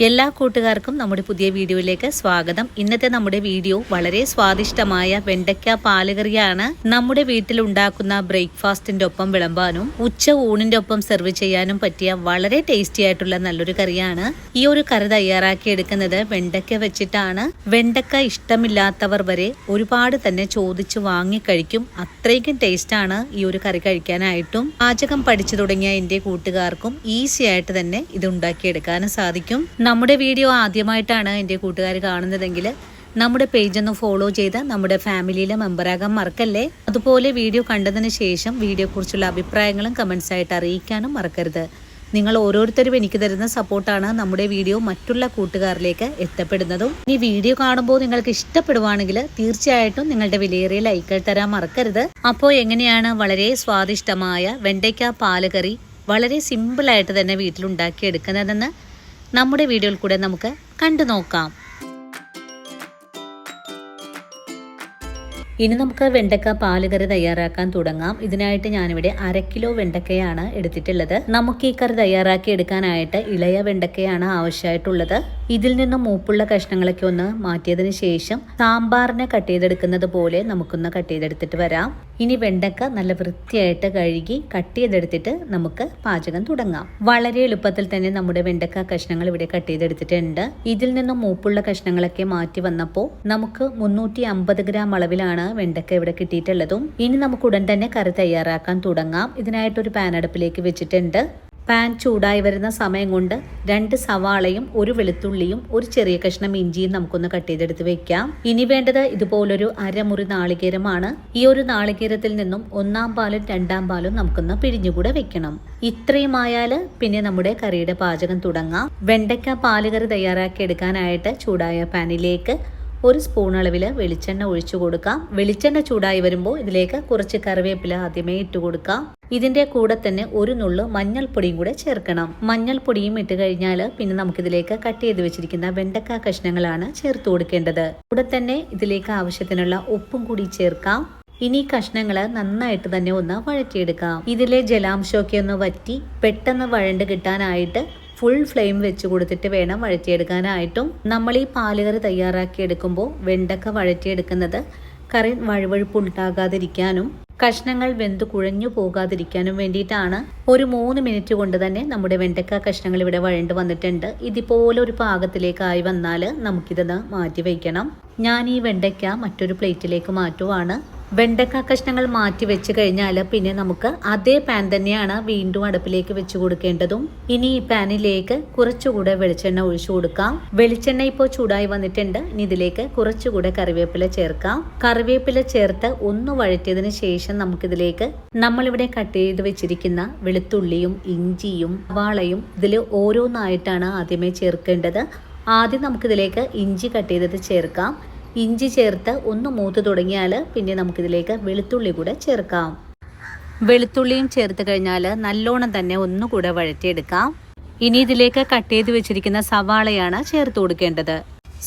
എല്ലാ കൂട്ടുകാർക്കും നമ്മുടെ പുതിയ വീഡിയോയിലേക്ക് സ്വാഗതം. ഇന്നത്തെ നമ്മുടെ വീഡിയോ വളരെ സ്വാദിഷ്ടമായ വെണ്ടയ്ക്ക പാലുകറിയാണ്. നമ്മുടെ വീട്ടിൽ ഉണ്ടാക്കുന്ന ബ്രേക്ക്ഫാസ്റ്റിന്റെ ഒപ്പം വിളമ്പാനും ഉച്ച ഊണിന്റെ ഒപ്പം സെർവ് ചെയ്യാനും പറ്റിയ വളരെ ടേസ്റ്റി ആയിട്ടുള്ള നല്ലൊരു കറിയാണ്. ഈ ഒരു കറി തയ്യാറാക്കി എടുക്കുന്നത് വെണ്ടയ്ക്ക വെച്ചിട്ടാണ്. വെണ്ടയ്ക്ക ഇഷ്ടമില്ലാത്തവർ വരെ ഒരുപാട് തന്നെ ചോദിച്ചു വാങ്ങി കഴിക്കും. അത്രയ്ക്കും ടേസ്റ്റാണ് ഈ ഒരു കറി കഴിക്കാനായിട്ടും. പാചകം പഠിച്ചു തുടങ്ങിയ എൻ്റെ കൂട്ടുകാർക്കും ഈസി ആയിട്ട് തന്നെ ഇത് ഉണ്ടാക്കിയെടുക്കാനും സാധിക്കും. നമ്മുടെ വീഡിയോ ആദ്യമായിട്ടാണ് എൻ്റെ കൂട്ടുകാർ കാണുന്നതെങ്കിൽ നമ്മുടെ പേജൊന്ന് ഫോളോ ചെയ്ത് നമ്മുടെ ഫാമിലിയിലെ മെമ്പറാകാൻ മറക്കല്ലേ. അതുപോലെ വീഡിയോ കണ്ടതിന് ശേഷം വീഡിയോയെക്കുറിച്ചുള്ള അഭിപ്രായങ്ങളും കമൻസ് ആയിട്ട് അറിയിക്കാനും മറക്കരുത്. നിങ്ങൾ ഓരോരുത്തരും എനിക്ക് തരുന്ന സപ്പോർട്ടാണ് നമ്മുടെ വീഡിയോ മറ്റുള്ള കൂട്ടുകാരിലേക്ക് എത്തപ്പെടുന്നതും. ഈ വീഡിയോ കാണുമ്പോൾ നിങ്ങൾക്ക് ഇഷ്ടപ്പെടുവാണെങ്കിൽ തീർച്ചയായിട്ടും നിങ്ങളുടെ വിലയേറിയ ലൈക്കുകൾ തരാൻ മറക്കരുത്. അപ്പോൾ എങ്ങനെയാണ് വളരെ സ്വാദിഷ്ടമായ വെണ്ടയ്ക്ക പാലുകറി വളരെ സിമ്പിളായിട്ട് തന്നെ വീട്ടിലുണ്ടാക്കി എടുക്കുന്നതെന്ന് നമ്മുടെ വീഡിയോയിൽ കൂടെ നമുക്ക് കണ്ടു നോക്കാം. ഇനി നമുക്ക് വെണ്ടക്ക പാലുകറി തയ്യാറാക്കാൻ തുടങ്ങാം. ഇതിനായിട്ട് ഞാനിവിടെ 1/2 കിലോ വെണ്ടക്കയാണ് എടുത്തിട്ടുള്ളത്. നമുക്ക് ഈ കറി തയ്യാറാക്കി എടുക്കാനായിട്ട് ഇളയ വെണ്ടക്കയാണ് ആവശ്യമായിട്ടുള്ളത്. ഇതിൽ നിന്നും മൂപ്പുള്ള കഷ്ണങ്ങളൊക്കെ ഒന്ന് മാറ്റിയതിന് ശേഷം സാമ്പാറിനെ കട്ട് ചെയ്തെടുക്കുന്നത് പോലെ നമുക്കൊന്ന് കട്ട് ചെയ്തെടുത്തിട്ട് വരാം. ഇനി വെണ്ടക്ക നല്ല വൃത്തിയായിട്ട് കഴുകി കട്ട് ചെയ്തെടുത്തിട്ട് നമുക്ക് പാചകം തുടങ്ങാം. വളരെ എളുപ്പത്തിൽ തന്നെ നമ്മുടെ വെണ്ടക്ക കഷ്ണങ്ങൾ ഇവിടെ കട്ട് ചെയ്തെടുത്തിട്ടുണ്ട്. ഇതിൽ നിന്നും മൂപ്പുള്ള കഷ്ണങ്ങളൊക്കെ മാറ്റി വന്നപ്പോൾ നമുക്ക് 350 ഗ്രാം അളവിലാണ് വെണ്ടക്ക ഇവിടെ കിട്ടിയിട്ടുള്ളതും. ഇനി നമുക്ക് ഉടൻ തന്നെ കറി തയ്യാറാക്കാൻ തുടങ്ങാം. ഇതിനായിട്ടൊരു പാൻ അടുപ്പിലേക്ക് വെച്ചിട്ടുണ്ട്. പാൻ ചൂടായി വരുന്ന സമയം കൊണ്ട് 2 സവാളയും 1 വെളുത്തുള്ളിയും 1 ചെറിയ കഷ്ണം ഇഞ്ചിയും നമുക്കൊന്ന് കട്ട് ചെയ്തെടുത്ത് വെക്കാം. ഇനി വേണ്ടത് ഇതുപോലൊരു 1/2 മുറി നാളികേരമാണ്. ഈ ഒരു നാളികേരത്തിൽ നിന്നും 1-ാം പാലും 2-ാം പാലും നമുക്കൊന്ന് പിഴിഞ്ഞുകൂടെ വെക്കണം. ഇത്രയും ആയാൽ പിന്നെ നമ്മുടെ കറിയുടെ പാചകം തുടങ്ങാം. വെണ്ടയ്ക്ക പാലുകറി തയ്യാറാക്കി എടുക്കാനായിട്ട് ചൂടായ പാനിലേക്ക് 1 സ്പൂൺ അളവിൽ വെളിച്ചെണ്ണ ഒഴിച്ചു കൊടുക്കാം. വെളിച്ചെണ്ണ ചൂടായി വരുമ്പോൾ ഇതിലേക്ക് കുറച്ച് കറിവേപ്പില ആദ്യമേ ഇട്ട് കൊടുക്കാം. ഇതിന്റെ കൂടെ തന്നെ 1 നുള്ളു മഞ്ഞൾപ്പൊടിയും കൂടെ ചേർക്കണം. മഞ്ഞൾപ്പൊടിയും ഇട്ട് കഴിഞ്ഞാൽ പിന്നെ നമുക്കിതിലേക്ക് കട്ട് ചെയ്ത് വെച്ചിരിക്കുന്ന വെണ്ടക്ക കഷ്ണങ്ങളാണ് ചേർത്ത് കൊടുക്കേണ്ടത്. കൂടെ തന്നെ ഇതിലേക്ക് ആവശ്യത്തിനുള്ള ഉപ്പും കൂടി ചേർക്കാം. ഇനി കഷ്ണങ്ങൾ നന്നായിട്ട് തന്നെ ഒന്ന് വഴറ്റിയെടുക്കാം. ഇതിലെ ജലാംശമൊക്കെ ഒന്ന് വറ്റി പെട്ടെന്ന് വഴണ്ട് കിട്ടാനായിട്ട് ഫുൾ ഫ്ലെയിം വെച്ച് കൊടുത്തിട്ട് വേണം വഴറ്റിയെടുക്കാനായിട്ടും. നമ്മൾ ഈ പാലുകറി തയ്യാറാക്കി എടുക്കുമ്പോൾ വെണ്ടക്ക വഴറ്റിയെടുക്കുന്നത് കറി വഴുവഴുപ്പുണ്ടാകാതിരിക്കാനും കഷ്ണങ്ങൾ വെന്ത് കുഴഞ്ഞു പോകാതിരിക്കാനും വേണ്ടിയിട്ടാണ്. ഒരു 3 മിനിറ്റ് കൊണ്ട് തന്നെ നമ്മുടെ വെണ്ടക്ക കഷ്ണങ്ങൾ ഇവിടെ വഴണ്ട് വന്നിട്ടുണ്ട്. ഇതുപോലെ ഒരു പാകത്തിലേക്കായി വന്നാൽ നമുക്കിത് മാറ്റി വയ്ക്കണം. ഞാൻ ഈ വെണ്ടയ്ക്ക മറ്റൊരു പ്ലേറ്റിലേക്ക് മാറ്റുവാണ്. വെണ്ടക്ക കഷ്ണങ്ങൾ മാറ്റി വെച്ച് കഴിഞ്ഞാൽ പിന്നെ നമുക്ക് അതേ പാൻ തന്നെയാണ് വീണ്ടും അടുപ്പിലേക്ക് വെച്ച് കൊടുക്കേണ്ടതും. ഇനി ഈ പാനിലേക്ക് കുറച്ചുകൂടെ വെളിച്ചെണ്ണ ഒഴിച്ചു കൊടുക്കാം. വെളിച്ചെണ്ണ ഇപ്പോൾ ചൂടായി വന്നിട്ടുണ്ട്. ഇനി ഇതിലേക്ക് കുറച്ചുകൂടെ കറിവേപ്പില ചേർക്കാം. കറിവേപ്പില ചേർത്ത് ഒന്ന് വഴറ്റിയതിന് ശേഷം നമുക്കിതിലേക്ക് നമ്മളിവിടെ കട്ട് ചെയ്ത് വെച്ചിരിക്കുന്ന വെളുത്തുള്ളിയും ഇഞ്ചിയും സവാളയും ഇതിൽ ഓരോന്നായിട്ടാണ് ആദ്യമേ ചേർക്കേണ്ടത്. ആദ്യം നമുക്കിതിലേക്ക് ഇഞ്ചി കട്ട് ചെയ്തത് ചേർക്കാം. ഇഞ്ചി ചേർത്ത് ഒന്ന് മൂത്ത് തുടങ്ങിയാൽ പിന്നെ നമുക്കിതിലേക്ക് വെളുത്തുള്ളി കൂടെ ചേർക്കാം. വെളുത്തുള്ളിയും ചേർത്ത് കഴിഞ്ഞാൽ നല്ലോണം തന്നെ ഒന്നുകൂടെ വഴറ്റിയെടുക്കാം. ഇനി ഇതിലേക്ക് കട്ട് ചെയ്ത് വെച്ചിരിക്കുന്ന സവാളയാണ് ചേർത്ത് കൊടുക്കേണ്ടത്.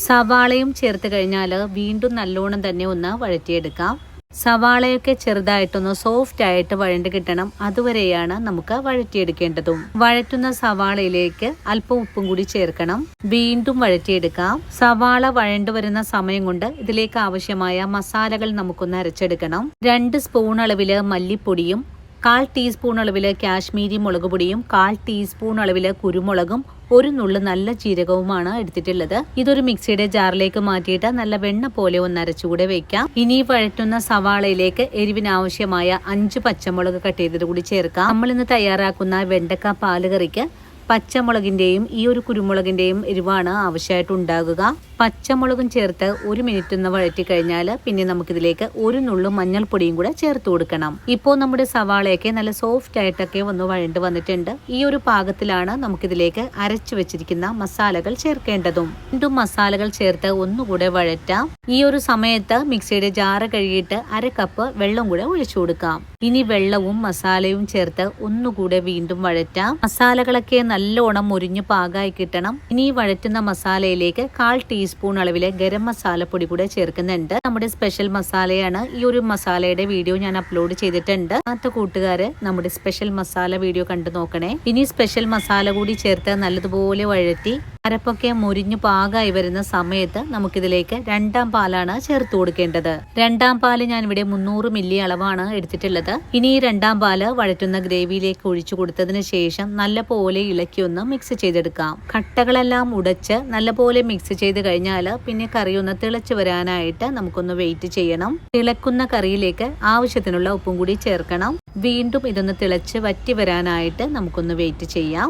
സവാളയും ചേർത്ത് കഴിഞ്ഞാൽ വീണ്ടും നല്ലോണം തന്നെ ഒന്ന് വഴറ്റിയെടുക്കാം. സവാളയൊക്കെ ചെറുതായിട്ടൊന്ന് സോഫ്റ്റ് ആയിട്ട് വഴണ്ട് കിട്ടണം. അതുവരെയാണ് നമുക്ക് വഴറ്റിയെടുക്കേണ്ടതും. വഴറ്റുന്ന സവാളയിലേക്ക് അല്പം ഉപ്പും കൂടി ചേർക്കണം. വീണ്ടും വഴറ്റിയെടുക്കാം. സവാള വഴണ്ടു വരുന്ന സമയം കൊണ്ട് ഇതിലേക്ക് ആവശ്യമായ മസാലകൾ നമുക്കൊന്ന് അരച്ചെടുക്കണം. 2 സ്പൂൺ അളവില് മല്ലിപ്പൊടിയും 1/4 ടീസ്പൂൺ അളവില് കാശ്മീരി മുളക് പൊടിയും 1/4 ടീസ്പൂൺ അളവില് കുരുമുളകും 1 നുള്ളു നല്ല ജീരകവുമാണ് എടുത്തിട്ടുള്ളത്. ഇതൊരു മിക്സിയുടെ ജാറിലേക്ക് മാറ്റിയിട്ട് നല്ല വെണ്ണ പോലെ ഒന്ന് അരച്ചുകൂടെ വെക്കാം. ഇനി വഴറ്റുന്ന സവാളയിലേക്ക് എരിവിനാവശ്യമായ 5 പച്ചമുളക് കട്ട് ചെയ്തത് കൂടി ചേർക്കാം. നമ്മൾ ഇന്ന് തയ്യാറാക്കുന്ന വെണ്ടക്ക പാലുകറിക്ക് പച്ചമുളകിന്റെയും ഈ ഒരു കുരുമുളകിന്റെയും എരിവാണ് ആവശ്യമായിട്ടുണ്ടാകുക. പച്ചമുളകും ചേർത്ത് 1 മിനിറ്റ് ഒന്ന് വഴറ്റി കഴിഞ്ഞാൽ പിന്നെ നമുക്കിതിലേക്ക് 1 നുള്ളു മഞ്ഞൾപ്പൊടിയും കൂടെ ചേർത്ത് കൊടുക്കണം. ഇപ്പോൾ നമ്മുടെ സവാളയൊക്കെ നല്ല സോഫ്റ്റ് ആയിട്ടൊക്കെ ഒന്ന് വഴണ്ട് വന്നിട്ടുണ്ട്. ഈ ഒരു പാകത്തിലാണ് നമുക്കിതിലേക്ക് അരച്ചു വെച്ചിരിക്കുന്ന മസാലകൾ ചേർക്കേണ്ടതും. വീണ്ടും മസാലകൾ ചേർത്ത് ഒന്നുകൂടെ വഴറ്റാം. ഈ ഒരു സമയത്ത് മിക്സിയുടെ ജാറ് കഴുകിയിട്ട് 1/2 കപ്പ് വെള്ളം കൂടെ ഒഴിച്ചു കൊടുക്കാം. ഇനി വെള്ളവും മസാലയും ചേർത്ത് ഒന്നുകൂടെ വീണ്ടും വഴറ്റാം. മസാലകളൊക്കെ നല്ലോണം മുരിഞ്ഞു പാകമായി കിട്ടണം. ഇനി വഴറ്റുന്ന മസാലയിലേക്ക് 1/4 ടീസ്പൂൺ അളവിലെ ഗരം മസാലപ്പൊടി കൂടെ ചേർക്കുന്നുണ്ട്. നമ്മുടെ സ്പെഷ്യൽ മസാലയാണ്. ഈ ഒരു മസാലയുടെ വീഡിയോ ഞാൻ അപ്ലോഡ് ചെയ്തിട്ടുണ്ട്. കൂട്ടുകാര് നമ്മുടെ സ്പെഷ്യൽ മസാല വീഡിയോ കണ്ടു നോക്കണേ. ഇനി സ്പെഷ്യൽ മസാല കൂടി ചേർത്ത് നല്ലതുപോലെ വഴറ്റി അരപ്പൊക്കെ മുരിഞ്ഞു പാകമായി വരുന്ന സമയത്ത് നമുക്കിതിലേക്ക് 2ാം പാലാണ് ചേർത്ത് കൊടുക്കേണ്ടത്. 2ാം പാല് ഞാൻ ഇവിടെ 300 മില്ലി അളവാണ് എടുത്തിട്ടുള്ളത്. ഇനി ഈ 2ാം പാല് വഴറ്റുന്ന ഗ്രേവിയിലേക്ക് ഒഴിച്ചു കൊടുത്തതിന് ശേഷം നല്ലപോലെ ഇളക്കി ഒന്ന് മിക്സ് ചെയ്തെടുക്കാം. കട്ടകളെല്ലാം ഉടച്ച് നല്ലപോലെ മിക്സ് ചെയ്ത് കഴിഞ്ഞാൽ പിന്നെ കറി ഒന്ന് തിളച്ചു വരാനായിട്ട് നമുക്കൊന്ന് വെയിറ്റ് ചെയ്യണം. തിളക്കുന്ന കറിയിലേക്ക് ആവശ്യത്തിനുള്ള ഉപ്പും കൂടി ചേർക്കണം. വീണ്ടും ഇതൊന്ന് തിളച്ച് വറ്റി വരാനായിട്ട് നമുക്കൊന്ന് വെയിറ്റ് ചെയ്യാം.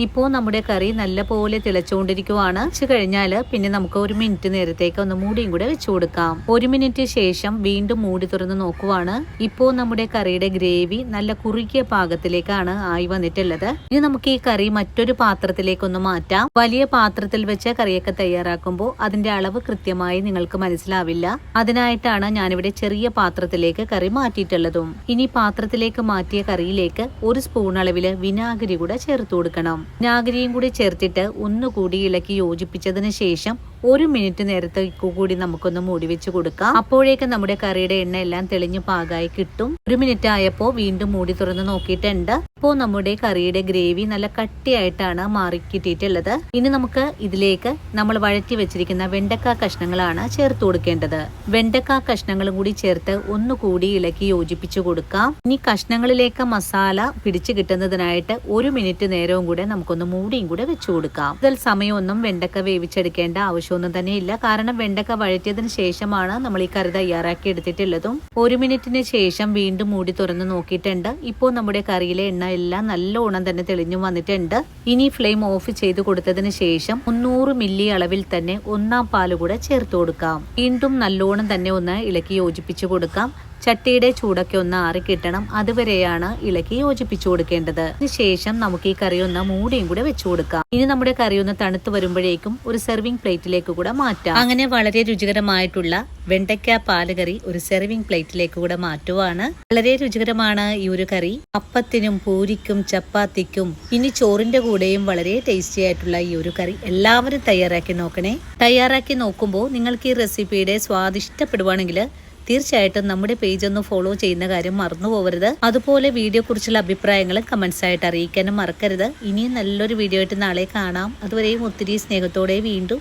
ഇപ്പോൾ നമ്മുടെ കറി നല്ലപോലെ തിളച്ചുകൊണ്ടിരിക്കുവാണ്. കഴിഞ്ഞാൽ പിന്നെ നമുക്ക് 1 മിനിറ്റ് നേരത്തേക്ക് ഒന്ന് മൂടിയും കൂടെ വെച്ചു കൊടുക്കാം. 1 മിനിറ്റ് ശേഷം വീണ്ടും മൂടി തുറന്ന് നോക്കുവാണ്. ഇപ്പോൾ നമ്മുടെ കറിയുടെ ഗ്രേവി നല്ല കുറുകിയ പാകത്തിലേക്കാണ് ആയി വന്നിട്ടുള്ളത്. ഇനി നമുക്ക് ഈ കറി മറ്റൊരു പാത്രത്തിലേക്കൊന്ന് മാറ്റാം. വലിയ പാത്രത്തിൽ വെച്ച് കറിയൊക്കെ തയ്യാറാക്കുമ്പോൾ അതിന്റെ അളവ് കൃത്യമായി നിങ്ങൾക്ക് മനസ്സിലാവില്ല. അതിനായിട്ടാണ് ഞാനിവിടെ ചെറിയ പാത്രത്തിലേക്ക് കറി മാറ്റിയിട്ടുള്ളതും. ഇനി പാത്രത്തിലേക്ക് മാറ്റിയ കറിയിലേക്ക് 1 സ്പൂൺ അളവില് വിനാഗിരി കൂടെ ചേർത്ത് കൊടുക്കണം. വിനാഗിരിയും കൂടി ചേർത്തിട്ട് ഒന്നുകൂടി ഇളക്കി യോജിപ്പിച്ചതിന് ശേഷം 1 മിനിറ്റ് നേരത്തേക്ക് കൂടി നമുക്കൊന്ന് മൂടി വെച്ച് കൊടുക്കാം. അപ്പോഴേക്ക് നമ്മുടെ കറിയുടെ എണ്ണ എല്ലാം തെളിഞ്ഞു പാകമായി കിട്ടും. 1 മിനിറ്റ് ആയപ്പോൾ വീണ്ടും മൂടി തുറന്ന് നോക്കിയിട്ടുണ്ട്. ഇപ്പോൾ നമ്മുടെ കറിയുടെ ഗ്രേവി നല്ല കട്ടിയായിട്ടാണ് മാറി കിട്ടിയിട്ടുള്ളത്. ഇനി നമുക്ക് ഇതിലേക്ക് നമ്മൾ വഴറ്റി വെച്ചിരിക്കുന്ന വെണ്ടക്ക കഷ്ണങ്ങളാണ് ചേർത്ത് കൊടുക്കേണ്ടത്. വെണ്ടക്ക കഷ്ണങ്ങളും കൂടി ചേർത്ത് ഒന്നുകൂടി ഇളക്കി യോജിപ്പിച്ചു കൊടുക്കാം. ഇനി കഷ്ണങ്ങളിലേക്ക് മസാല പിടിച്ചു കിട്ടുന്നതിനായിട്ട് 1 മിനിറ്റ് നേരവും കൂടെ നമുക്കൊന്ന് മൂടിയും കൂടെ വെച്ചു കൊടുക്കാം. ഇതിൽ സമയമൊന്നും വെണ്ടക്ക വേവിച്ചെടുക്കേണ്ട ആവശ്യമൊന്നും തന്നെ ഇല്ല. കാരണം വെണ്ടക്ക വഴറ്റിയതിന് ശേഷമാണ് നമ്മൾ ഈ കറി തയ്യാറാക്കി എടുത്തിട്ടുള്ളതും. 1 മിനിറ്റിന് ശേഷം വീണ്ടും മൂടി തുറന്ന് നോക്കിയിട്ടുണ്ട്. ഇപ്പോൾ നമ്മുടെ കറിയിലെ എണ്ണ എല്ലാം നല്ലോണം തന്നെ തെളിഞ്ഞു വന്നിട്ടുണ്ട്. ഇനി ഫ്ലെയിം ഓഫ് ചെയ്ത് കൊടുത്തതിന് ശേഷം 300 മില്ലി അളവിൽ തന്നെ 1ാം പാല് കൂടെ ചേർത്ത് കൊടുക്കാം. വീണ്ടും നല്ലോണം തന്നെ ഒന്ന് ഇളക്കി യോജിപ്പിച്ചു കൊടുക്കാം. ചട്ടിയുടെ ചൂടൊക്കെ ഒന്ന് ആറി കിട്ടണം. അതുവരെയാണ് ഇളക്കി യോജിപ്പിച്ചു കൊടുക്കേണ്ടത്. അതിനുശേഷം നമുക്ക് ഈ കറി ഒന്ന് മൂടിയും കൂടെ വെച്ചു കൊടുക്കാം. ഇനി നമ്മുടെ കറി ഒന്ന് തണുത്ത് വരുമ്പോഴേക്കും ഒരു സെർവിംഗ് പ്ലേറ്റിലേക്ക് കൂടെ മാറ്റാം. അങ്ങനെ വളരെ രുചികരമായിട്ടുള്ള വെണ്ടയ്ക്ക പാലുകറി ഒരു സെർവിംഗ് പ്ലേറ്റിലേക്ക് കൂടെ മാറ്റുവാണ്. വളരെ രുചികരമാണ് ഈ ഒരു കറി. അപ്പത്തിനും പൂരിക്കും ചപ്പാത്തിക്കും ഇനി ചോറിന്റെ കൂടെയും വളരെ ടേസ്റ്റി ആയിട്ടുള്ള ഈ ഒരു കറി എല്ലാവരും തയ്യാറാക്കി നോക്കണേ. തയ്യാറാക്കി നോക്കുമ്പോൾ നിങ്ങൾക്ക് ഈ റെസിപ്പിയുടെ സ്വാദ് ഇഷ്ടപ്പെടുവാണെങ്കിൽ തീർച്ചയായിട്ടും നമ്മുടെ പേജ് ഒന്ന് ഫോളോ ചെയ്യുന്ന കാര്യം മറന്നു പോകരുത്. അതുപോലെ വീഡിയോ കുറിച്ചുള്ള അഭിപ്രായങ്ങൾ കമന്റ്സ് ആയിട്ട് അറിയിക്കാനും മറക്കരുത്. ഇനിയും നല്ലൊരു വീഡിയോ ആയിട്ട് നാളെ കാണാം. അതുവരെയും ഒത്തിരി സ്നേഹത്തോടെ വീണ്ടും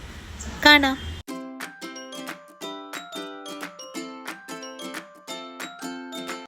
കാണാം.